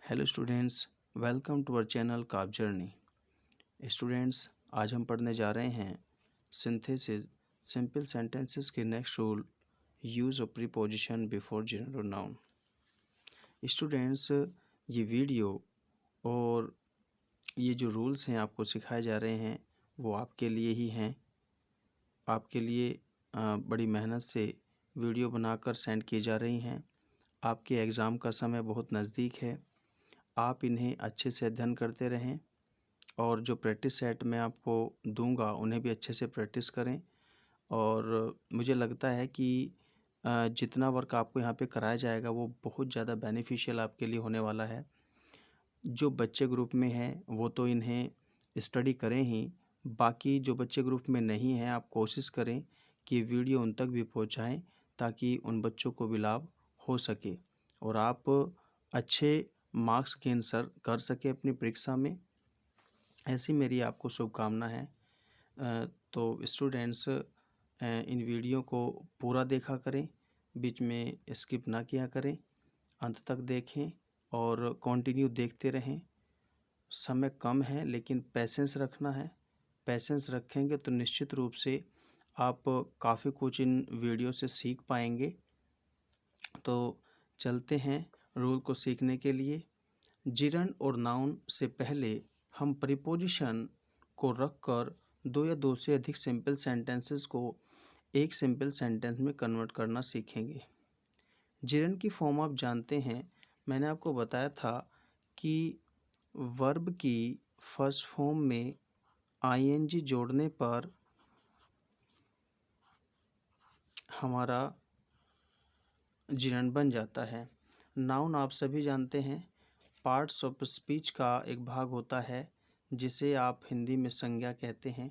Hello students, welcome to our channel काप journey. Students, आज हम पढ़ने जा रहे हैं सिंथेसिस सिंपल सेंटेंसेस के next rule, use of preposition before gerund और नाउन। स्टूडेंट्स, ये वीडियो और ये जो रूल्स हैं आपको सिखाए जा रहे हैं वो आपके लिए ही हैं। आपके लिए बड़ी मेहनत से वीडियो बनाकर सेंड की जा रही हैं। आपके एग्ज़ाम का समय बहुत नज़दीक है। आप इन्हें अच्छे से अध्ययन करते रहें और जो प्रैक्टिस सेट मैं आपको दूंगा उन्हें भी अच्छे से प्रैक्टिस करें। और मुझे लगता है कि जितना वर्क आपको यहाँ पे कराया जाएगा वो बहुत ज़्यादा बेनिफिशियल आपके लिए होने वाला है। जो बच्चे ग्रुप में हैं वो तो इन्हें स्टडी करें ही, बाकी जो बच्चे ग्रुप में नहीं हैं आप कोशिश करें कि वीडियो उन तक भी पहुँचाएँ ताकि उन बच्चों को भी लाभ हो सके और आप अच्छे मार्क्स गेन कर सकें अपनी परीक्षा में। ऐसी मेरी आपको शुभकामना है। तो स्टूडेंट्स, इन वीडियो को पूरा देखा करें, बीच में स्किप ना किया करें, अंत तक देखें और कंटिन्यू देखते रहें। समय कम है लेकिन पेशेंस रखना है। पेशेंस रखेंगे तो निश्चित रूप से आप काफ़ी कुछ इन वीडियो से सीख पाएंगे। तो चलते हैं रूल को सीखने के लिए। जिरन और नाउन से पहले हम प्रीपोजिशन को रखकर दो या दो से अधिक सिंपल सेंटेंसेस को एक सिंपल सेंटेंस में कन्वर्ट करना सीखेंगे। जिरन की फॉर्म आप जानते हैं, मैंने आपको बताया था कि वर्ब की फर्स्ट फॉर्म में आईएनजी जोड़ने पर हमारा जिरन बन जाता है। नाउन आप सभी जानते हैं, पार्ट्स ऑफ स्पीच का एक भाग होता है जिसे आप हिंदी में संज्ञा कहते हैं।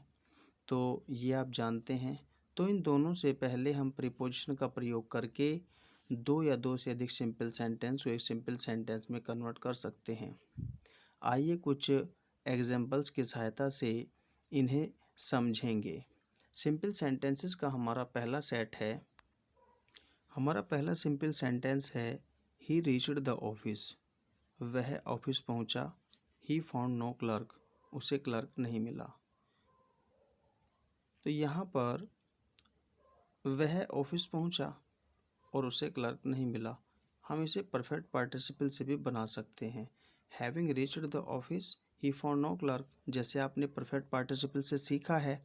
तो ये आप जानते हैं। तो इन दोनों से पहले हम प्रीपोजिशन का प्रयोग करके दो या दो से अधिक सिंपल सेंटेंस को एक सिंपल सेंटेंस में कन्वर्ट कर सकते हैं। आइए कुछ एग्जाम्पल्स की सहायता से इन्हें समझेंगे। सिंपल सेंटेंसेस का हमारा पहला सेट है। हमारा पहला सिंपल सेंटेंस है, ही रीच्ड द ऑफिस। वह ऑफिस पहुंचा। He found no clerk. उसे क्लर्क नहीं मिला। तो यहाँ पर वह ऑफिस पहुंचा और उसे क्लर्क नहीं मिला, हम इसे परफेक्ट पार्टिसिपल से भी बना सकते हैं। Having reached the office he found no clerk, जैसे आपने परफेक्ट पार्टिसिपल से सीखा है।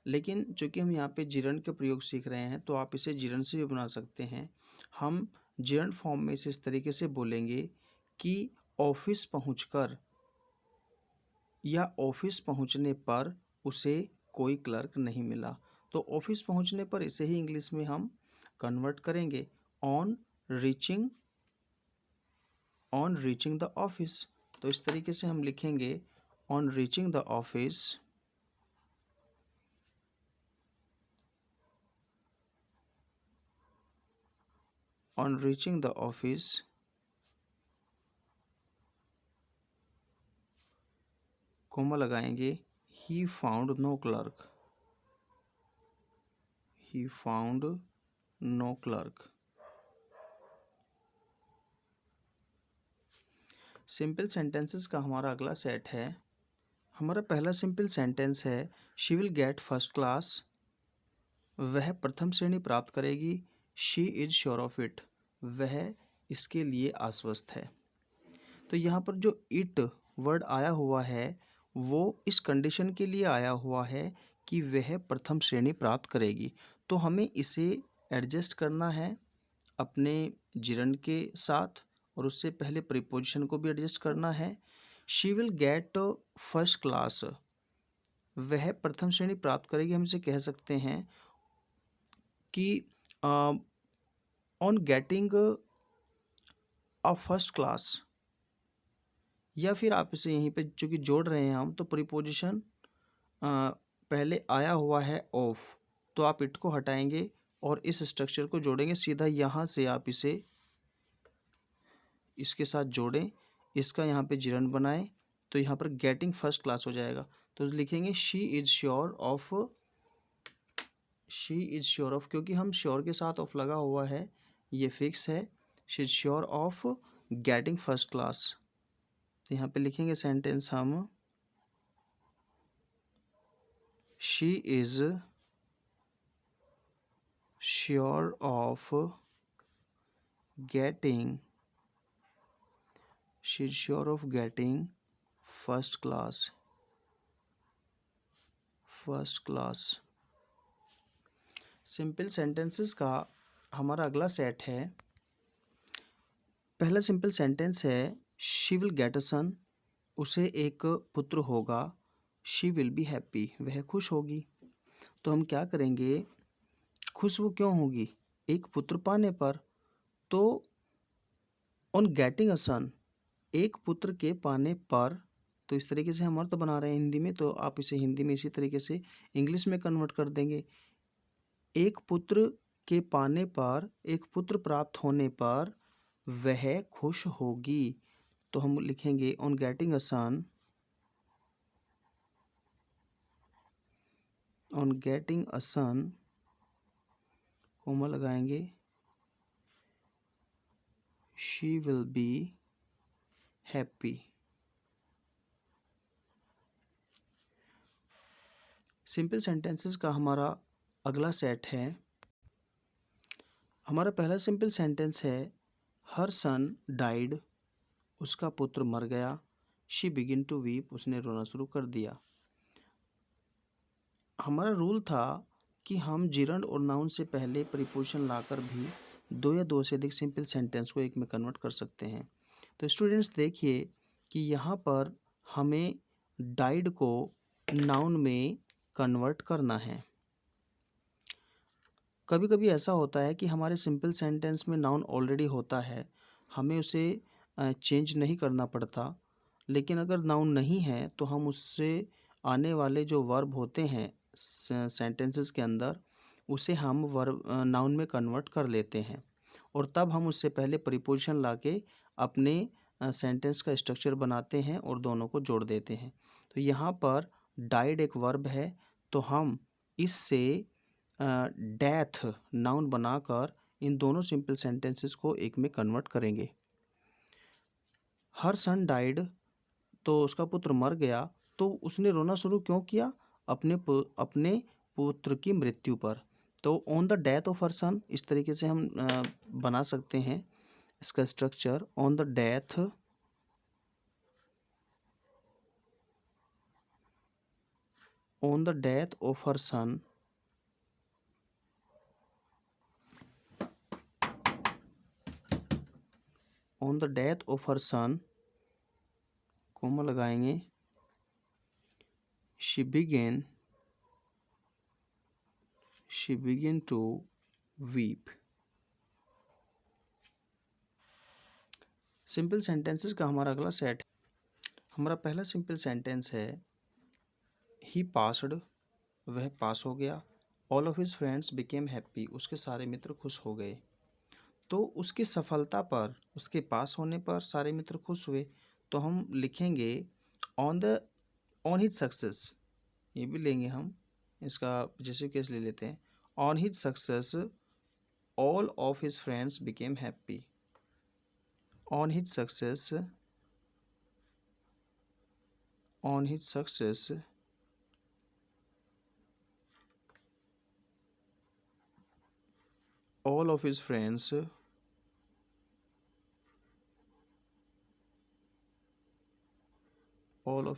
लेकिन चूंकि हम यहाँ पे जिरन के प्रयोग सीख रहे हैं तो आप इसे जिरन से भी बना सकते हैं। हम जिरन फॉर्म में इसे इस तरीके से बोलेंगे कि ऑफिस पहुंचकर या ऑफिस पहुंचने पर उसे कोई क्लर्क नहीं मिला। तो ऑफिस पहुंचने पर इसे ही इंग्लिश में हम कन्वर्ट करेंगे ऑन रीचिंग द ऑफिस। तो इस तरीके से हम लिखेंगे on reaching the office, on reaching the office comma लगाएंगे, he found no clerk. He found no clerk. Simple sentences का हमारा अगला सेट है। हमारा पहला सिंपल सेंटेंस है, she will get first class. वह प्रथम श्रेणी प्राप्त करेगी। She is sure of it. वह इसके लिए आश्वस्त है। तो यहाँ पर जो इट वर्ड आया हुआ है वो इस कंडीशन के लिए आया हुआ है कि वह प्रथम श्रेणी प्राप्त करेगी। तो हमें इसे एडजस्ट करना है अपने जिरन के साथ और उससे पहले प्रीपोजिशन को भी एडजस्ट करना है। She will get first class, वह प्रथम श्रेणी प्राप्त करेगी, हम इसे कह सकते हैं कि on getting a first class, या फिर आप इसे यहीं पे चूँकि जोड़ रहे हैं हम तो प्रीपोजिशन पहले आया हुआ है ऑफ, तो आप इट को हटाएंगे और इस स्ट्रक्चर को जोड़ेंगे। सीधा यहाँ से आप इसे इसके साथ जोड़ें, इसका यहाँ पे जिरन बनाएं तो यहाँ पर गेटिंग फर्स्ट क्लास हो जाएगा। तो लिखेंगे she is sure of, she is sure of, क्योंकि हम श्योर के साथ ऑफ लगा हुआ है ये फिक्स है। She is sure of getting first class. तो यहाँ पे लिखेंगे सेंटेंस हम, she is sure of getting first class. Simple sentences का हमारा अगला सेट है। पहला सिंपल सेंटेंस है, शी विल गेट अ सन, उसे एक पुत्र होगा। शी विल बी हैप्पी, वह खुश होगी। तो हम क्या करेंगे, खुश वो क्यों होगी, एक पुत्र पाने पर। तो ऑन गेटिंग अ सन, एक पुत्र के पाने पर, तो इस तरीके से हम अर्थ बना रहे हैं हिंदी में, तो आप इसे हिंदी में इसी तरीके से इंग्लिश में कन्वर्ट कर देंगे। एक पुत्र के पाने पर, एक पुत्र प्राप्त होने पर वह खुश होगी। तो हम लिखेंगे on getting a son, comma लगाएंगे, she will be happy. Simple sentences का हमारा अगला सेट है। हमारा पहला सिंपल सेंटेंस है, हर सन डाइड, उसका पुत्र मर गया। शी बिगिन टू वीप, उसने रोना शुरू कर दिया। हमारा रूल था कि हम जिरंड और नाउन से पहले प्रीपोजिशन लाकर भी दो या दो से अधिक सिंपल सेंटेंस को एक में कन्वर्ट कर सकते हैं। तो स्टूडेंट्स देखिए कि यहाँ पर हमें डाइड को नाउन में कन्वर्ट करना है। कभी कभी ऐसा होता है कि हमारे सिंपल सेंटेंस में नाउन ऑलरेडी होता है, हमें उसे चेंज नहीं करना पड़ता। लेकिन अगर नाउन नहीं है तो हम उससे आने वाले जो वर्ब होते हैं सेंटेंसेस के अंदर, उसे हम वर्ब नाउन में कन्वर्ट कर लेते हैं, और तब हम उससे पहले प्रीपोजिशन लाके अपने सेंटेंस का स्ट्रक्चर बनाते हैं और दोनों को जोड़ देते हैं। तो यहाँ पर डाइड एक वर्ब है, तो हम इससे डेथ नाउन बनाकर इन दोनों सिंपल सेंटेंसेस को एक में कन्वर्ट करेंगे। हर सन डाइड, तो उसका पुत्र मर गया। तो उसने रोना शुरू क्यों किया, अपने पुत्र की मृत्यु पर। तो on the death of her son, इस तरीके से हम बना सकते हैं इसका structure, on the death of her son, on the death of her son, comma लगाएंगे, she began to weep। Simple sentences का हमारा अगला सेट, हमारा पहला सिंपल सेंटेंस है, ही पास्ड, वह पास हो गया। All of his friends became happy, उसके सारे मित्र खुश हो गए। तो उसकी सफलता पर, उसके पास होने पर सारे मित्र खुश हुए। तो हम लिखेंगे ऑन हिज सक्सेस, ये भी लेंगे हम, इसका जैसे केस ले लेते हैं, on his success all of his friends became happy. On his success all of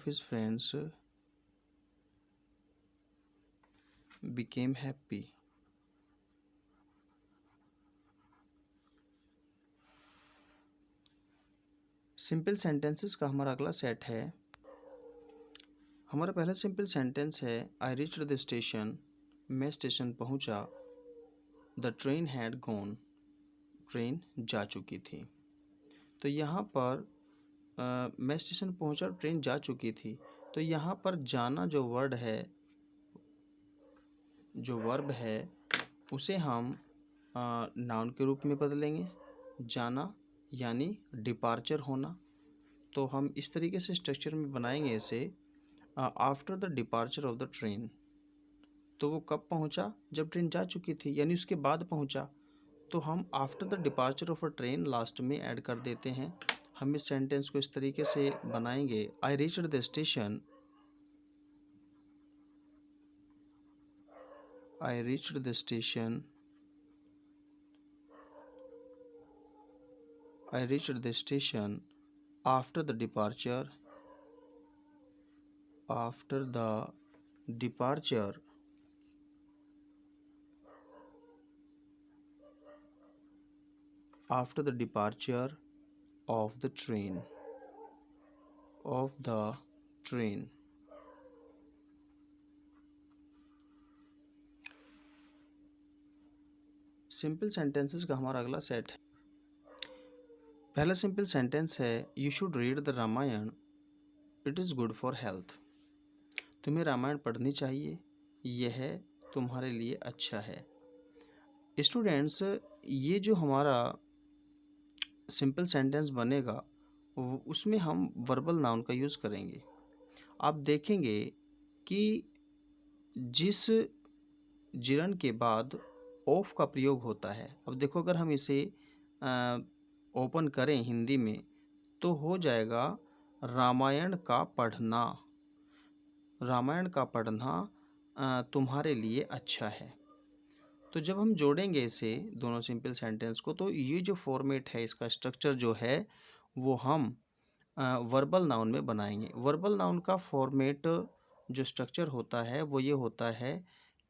his friends became happy। Simple sentences का हमारा अगला सेट है। हमारा पहला सिंपल सेंटेंस है, आई रीच्ड द स्टेशन, मैं स्टेशन पहुंचा। The train had gone, train जा चुकी थी। तो यहाँ पर मैं स्टेशन पहुंचा, ट्रेन जा चुकी थी। तो यहाँ पर जाना जो वर्ड है, जो वर्ब है, उसे हम नाउन के रूप में बदलेंगे। जाना यानी डिपार्चर होना। तो हम इस तरीके से स्ट्रक्चर में बनाएंगे इसे, after the departure of the train. तो वो कब पहुंचा, जब ट्रेन जा चुकी थी, यानी उसके बाद पहुंचा। तो हम after the departure of a train last में ऐड कर देते हैं। हम इस सेंटेंस को इस तरीके से बनाएंगे, I reached the station, I reached the station, I reached the station after the departure, after the departure after the departure of the train, of the train. Simple sentences का हमारा अगला सेट है। पहला सिंपल सेंटेंस है, you should read the Ramayana, it is good for health. तुम्हें रामायण पढ़नी चाहिए, यह तुम्हारे लिए अच्छा है। स्टूडेंट्स, ये जो हमारा सिंपल सेंटेंस बनेगा उसमें हम वर्बल नाउन का यूज़ करेंगे। आप देखेंगे कि जिस जिरन के बाद ऑफ का प्रयोग होता है, अब देखो अगर हम इसे ओपन करें हिंदी में तो हो जाएगा रामायण का पढ़ना, रामायण का पढ़ना तुम्हारे लिए अच्छा है। तो जब हम जोड़ेंगे इसे दोनों सिंपल सेंटेंस को, तो ये जो फॉर्मेट है, इसका स्ट्रक्चर जो है वो हम वर्बल नाउन में बनाएंगे। वर्बल नाउन का फॉर्मेट जो स्ट्रक्चर होता है वो ये होता है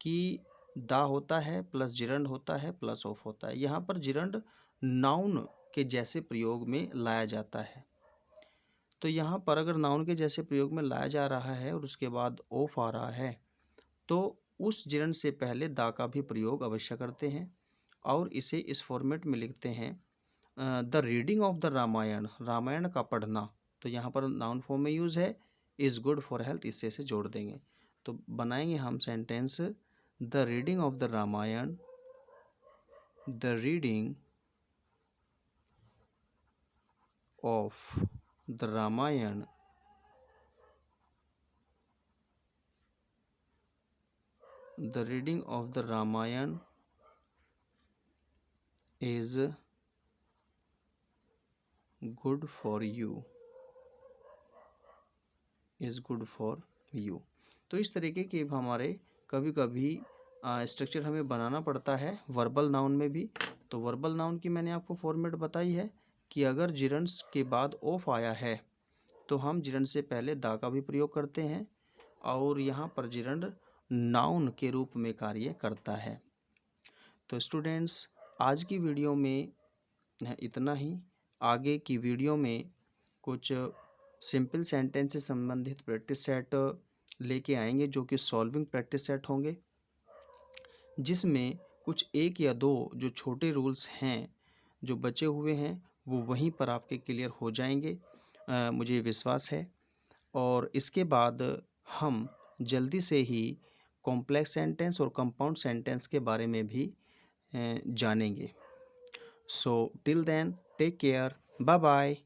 कि दा होता है प्लस जिरंड होता है प्लस ऑफ होता है। यहाँ पर जिरंड नाउन के जैसे प्रयोग में लाया जाता है। तो यहाँ पर अगर नाउन के जैसे प्रयोग में लाया जा रहा है और उसके बाद ऑफ आ रहा है तो उस जिरंड से पहले दा का भी प्रयोग अवश्य करते हैं और इसे इस फॉर्मेट में लिखते हैं the reading of the Ramayana, Ramayana का पढ़ना। तो यहाँ पर नाउन फॉर्म में यूज़ है, इज़ गुड फॉर हेल्थ, इससे इसे जोड़ देंगे तो बनाएंगे हम sentence, the reading of the Ramayana, the reading of the Ramayana the reading of the Ramayan is good for you, is good for you। तो इस तरीके के हमारे कभी कभी स्ट्रक्चर हमें बनाना पड़ता है वर्बल नाउन में भी। तो वर्बल नाउन की मैंने आपको फॉर्मेट बताई है कि अगर जिरंड के बाद ऑफ आया है तो हम जिरंड से पहले दा का भी प्रयोग करते हैं और यहाँ पर जिरंड नाउन के रूप में कार्य करता है। तो स्टूडेंट्स, आज की वीडियो में इतना ही। आगे की वीडियो में कुछ सिंपल सेंटेंस से संबंधित प्रैक्टिस सेट लेके आएंगे जो कि सॉल्विंग प्रैक्टिस सेट होंगे, जिसमें कुछ एक या दो जो छोटे रूल्स हैं जो बचे हुए हैं वो वहीं पर आपके क्लियर हो जाएंगे, मुझे विश्वास है। और इसके बाद हम जल्दी से ही कॉम्प्लेक्स सेंटेंस और कंपाउंड सेंटेंस के बारे में भी जानेंगे। So till then take care, bye bye.